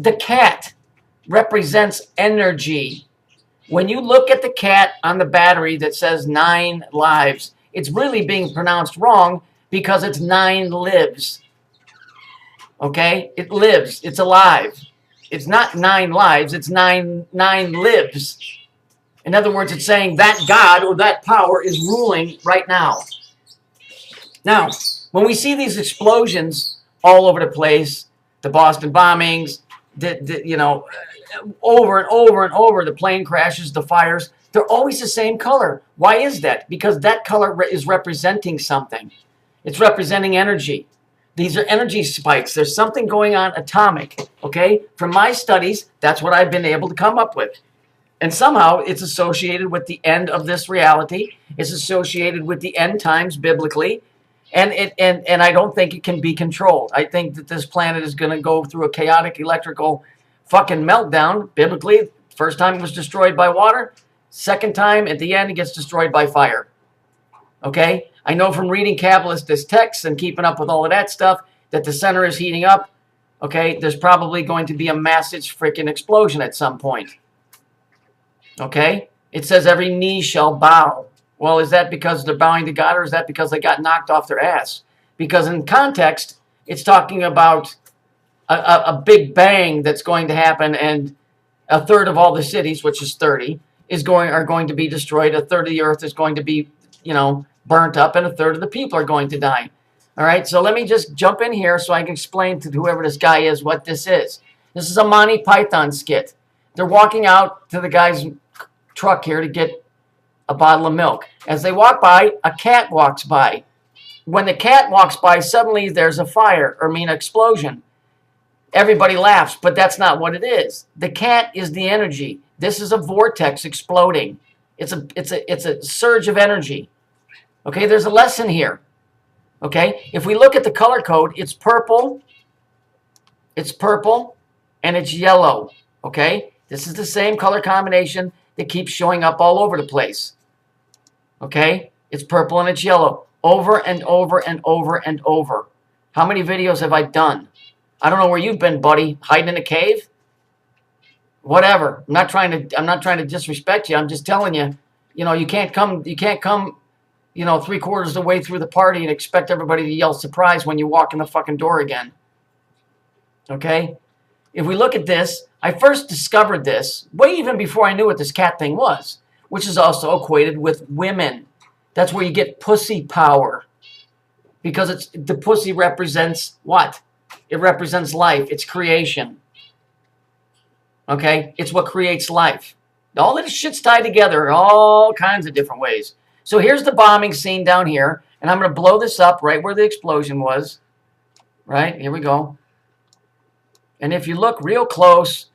The cat represents energy. When you look at the cat on the battery that says 9 lives, it's really being pronounced wrong because it's 9 lives. Okay? It lives. It's alive. It's not 9 lives. It's nine lives. In other words, it's saying that God or that power is ruling right now. Now, when we see these explosions all over the place, the Boston bombings, over and over and over, the plane crashes, the fires, they're always the same color. Why is that? Because that color is representing something. It's representing energy. These are energy spikes. There's something going on atomic, okay? From my studies, that's what I've been able to come up with. And somehow it's associated with the end of this reality. It's associated with the end times biblically. And I don't think it can be controlled. I think that this planet is going to go through a chaotic electrical fucking meltdown. Biblically, first time it was destroyed by water. Second time, at the end, it gets destroyed by fire. Okay? I know from reading Kabbalist texts and keeping up with all of that stuff that the center is heating up. Okay? There's probably going to be a massive freaking explosion at some point. Okay? It says every knee shall bow. Well, is that because they're bowing to God, or is that because they got knocked off their ass? Because in context, it's talking about a big bang that's going to happen, and a third of all the cities, which is 30, are going to be destroyed. A third of the earth is going to be, burnt up, and a third of the people are going to die. All right, so let me just jump in here so I can explain to whoever this guy is what this is. This is a Monty Python skit. They're walking out to the guy's truck here to get a bottle of milk. As they walk by, a cat walks by. When the cat walks by, suddenly there's a fire, explosion. Everybody laughs, but that's not what it is. The cat is the energy. This is a vortex exploding. It's a surge of energy. Okay, there's a lesson here. Okay, if we look at the color code, it's purple, and it's yellow. Okay, this is the same color combination that keeps showing up all over the place. Okay, it's purple and it's yellow over and over and over and over. How many videos have I done? I don't know where you've been, buddy. Hiding in a cave? Whatever. I'm not trying to disrespect you. I'm just telling you, you can't come, 3/4 of the way through the party and expect everybody to yell surprise when you walk in the fucking door again. Okay? If we look at this, I first discovered this way even before I knew what this cat thing was, which is also equated with women. That's where you get pussy power. Because the pussy represents what? It represents life. It's creation. Okay? It's what creates life. All this shit's tied together in all kinds of different ways. So here's the bombing scene down here. And I'm going to blow this up right where the explosion was. Right? Here we go. And if you look real close,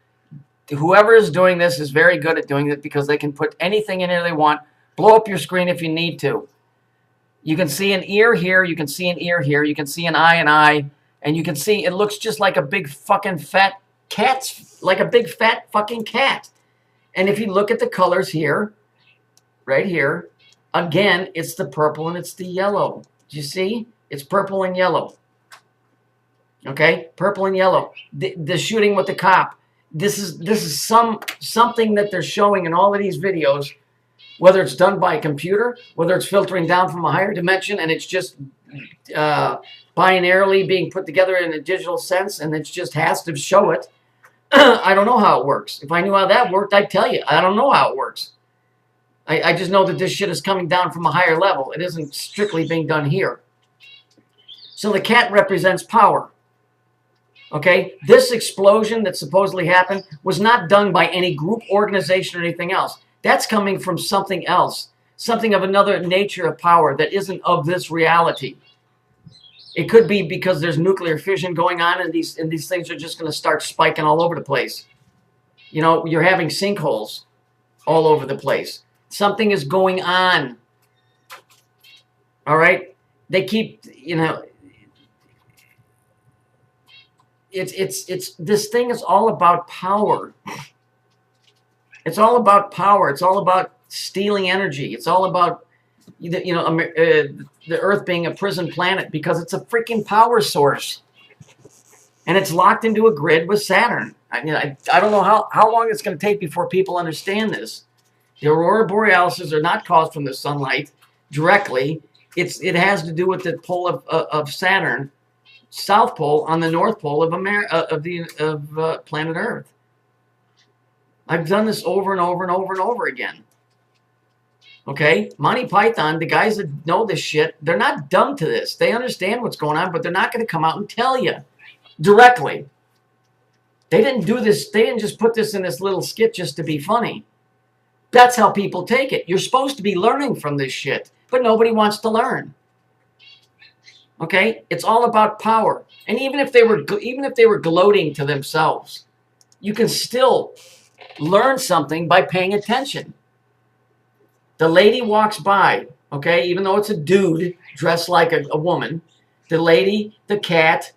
whoever is doing this is very good at doing it because they can put anything in here they want. Blow up your screen if you need to. You can see an ear here. You can see an ear here. You can see an eye. And you can see it looks just like a big fucking fat cat's, like a big fat fucking cat. And if you look at the colors here, right here, again, it's the purple and it's the yellow. Do you see? It's purple and yellow. Okay? Purple and yellow. The shooting with the cop. This is something that they're showing in all of these videos, whether it's done by a computer, whether it's filtering down from a higher dimension, and it's just binarily being put together in a digital sense, and it just has to show it. I don't know how it works. If I knew how that worked, I'd tell you. I don't know how it works. I just know that this shit is coming down from a higher level. It isn't strictly being done here. So the cat represents power. Okay? This explosion that supposedly happened was not done by any group, organization, or anything else. That's coming from something else. Something of another nature of power that isn't of this reality. It could be because there's nuclear fission going on and these things are just going to start spiking all over the place. You're having sinkholes all over the place. Something is going on. All right? They keep, it's this thing is all about power. It's all about power. It's all about stealing energy. It's all about the Earth being a prison planet because it's a freaking power source. And it's locked into a grid with Saturn. I don't know how long it's going to take before people understand this. The aurora borealis are not caused from the sunlight directly. It has to do with the pole of Saturn, South Pole on the North Pole of planet Earth. I've done this over and over and over and over again. Okay, Monty Python, the guys that know this shit, they're not dumb to this. They understand what's going on, but they're not going to come out and tell you directly. They didn't do this. They didn't just put this in this little skit just to be funny. That's how people take it. You're supposed to be learning from this shit, but nobody wants to learn. Okay, it's all about power. And even if they were gloating to themselves, you can still learn something by paying attention. The lady walks by, okay, even though it's a dude dressed like a woman, the lady, the cat,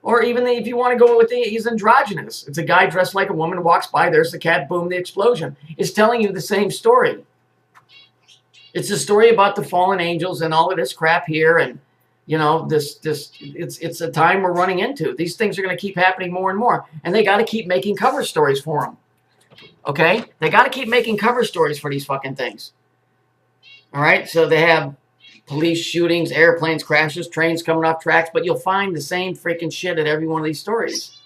or even if you want to go with he's androgynous. It's a guy dressed like a woman, walks by, there's the cat, boom, the explosion. It's telling you the same story. It's a story about the fallen angels and all of this crap here, and you know, it's a time we're running into. These things are going to keep happening more and more, and they got to keep making cover stories for them. Okay? They got to keep making cover stories for these fucking things. All right? So they have police shootings, airplanes crashes, trains coming off tracks, but you'll find the same freaking shit at every one of these stories.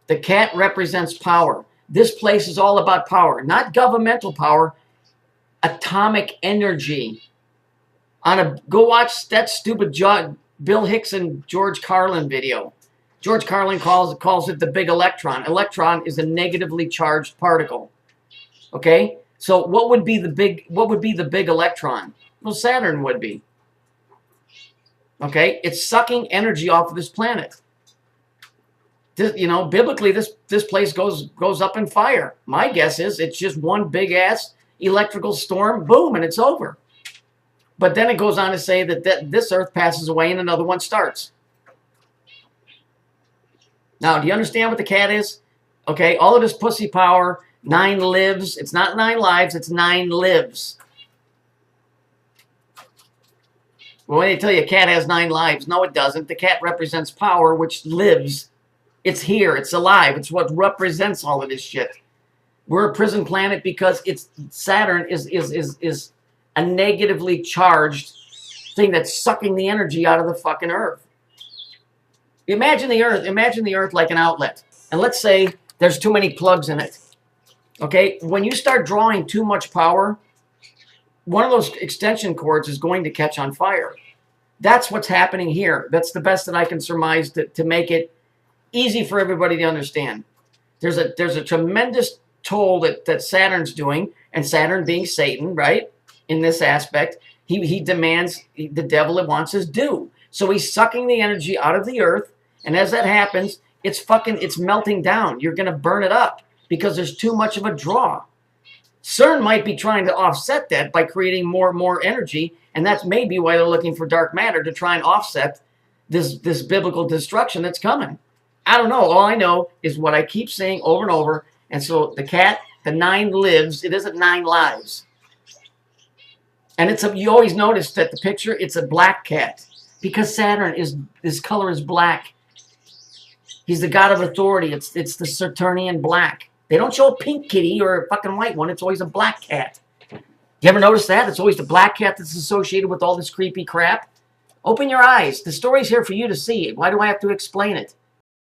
The cat represents power. This place is all about power, not governmental power, atomic energy. Go watch that stupid Bill Hicks and George Carlin video. George Carlin calls it the big electron. Electron is a negatively charged particle. Okay? So what would be the big electron? Well, Saturn would be. Okay? It's sucking energy off of this planet. Biblically, this place goes up in fire. My guess is it's just one big ass electrical storm, boom, and it's over. But then it goes on to say that this Earth passes away and another one starts. Now, do you understand what the cat is? Okay, all of this pussy power, 9 lives. It's not 9 lives, it's 9 lives. Well, when they tell you a cat has 9 lives, no, it doesn't. The cat represents power, which lives. It's here. It's alive. It's what represents all of this shit. We're a prison planet because Saturn is a negatively charged thing that's sucking the energy out of the fucking Earth. Imagine the Earth like an outlet. And let's say there's too many plugs in it. Okay? When you start drawing too much power, one of those extension cords is going to catch on fire. That's what's happening here. That's the best that I can surmise to make it easy for everybody to understand. There's a tremendous toll that Saturn's doing, and Saturn being Satan, right? In this aspect, he demands, the devil wants his due. So he's sucking the energy out of the Earth, and as that happens, it's melting down. You're going to burn it up because there's too much of a draw. CERN might be trying to offset that by creating more and more energy, and that's maybe why they're looking for dark matter, to try and offset this biblical destruction that's coming. I don't know. All I know is what I keep saying over and over. And so the cat, the 9 lives. It isn't 9 lives. And you always notice that the picture, it's a black cat. Because Saturn his color is black. He's the god of authority. It's the Saturnian black. They don't show a pink kitty or a fucking white one. It's always a black cat. You ever notice that? It's always the black cat that's associated with all this creepy crap. Open your eyes. The story's here for you to see. Why do I have to explain it?